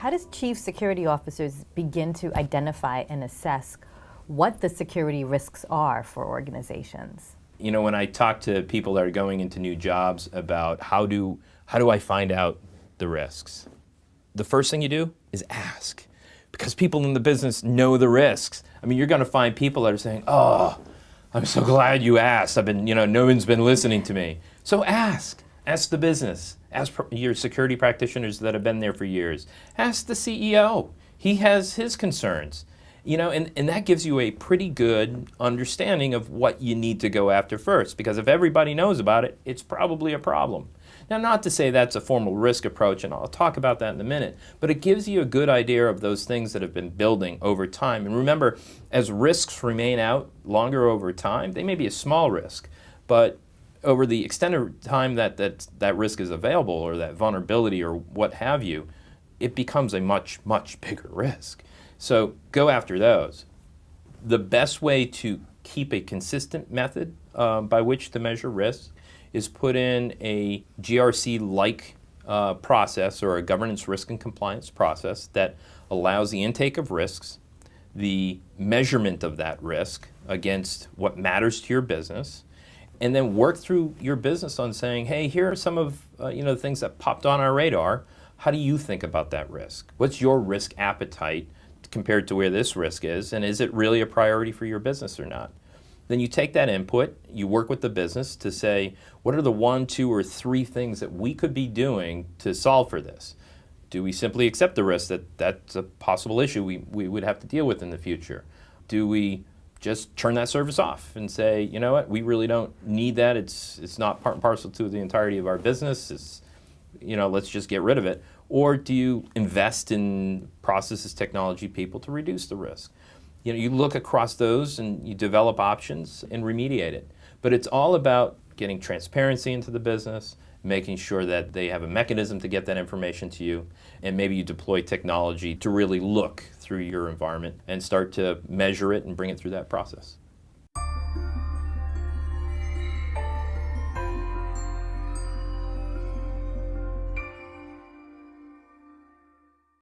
How does chief security officers begin to identify and assess what the security risks are for organizations? You know, when I talk to people that are going into new jobs about how do I find out the risks, the first thing you do is ask. Because people in the business know the risks. I mean, you're going to find people that are saying, "Oh, I'm so glad you asked. No one's been listening to me." So ask. Ask the business. Ask your security practitioners that have been there for years. Ask the CEO. He has his concerns. And that gives you a pretty good understanding of what you need to go after first. Because if everybody knows about it, it's probably a problem. Now, not to say that's a formal risk approach, and I'll talk about that in a minute, but it gives you a good idea of those things that have been building over time. And remember, as risks remain out longer over time, they may be a small risk, but over the extended time that risk is available, or that vulnerability, or what have you, it becomes a much, much bigger risk. So go after those. The best way to keep a consistent method by which to measure risk is put in a GRC-like process, or a governance, risk, and compliance process that allows the intake of risks, the measurement of that risk against what matters to your business, and then work through your business on saying, hey, here are some of the things that popped on our radar. How do you think about that risk? What's your risk appetite compared to where this risk is, and is it really a priority for your business or not? Then you take that input, you work with the business to say, what are the 1, 2, or 3 things that we could be doing to solve for this? Do we simply accept the risk that that's a possible issue we would have to deal with in the future? Do we just turn that service off and say, you know what, we really don't need that, it's not part and parcel to the entirety of our business, let's just get rid of it? Or do you invest in processes, technology, people to reduce the risk? You look across those and you develop options and remediate it. But it's all about getting transparency into the business, making sure that they have a mechanism to get that information to you, and maybe you deploy technology to really look through your environment and start to measure it and bring it through that process.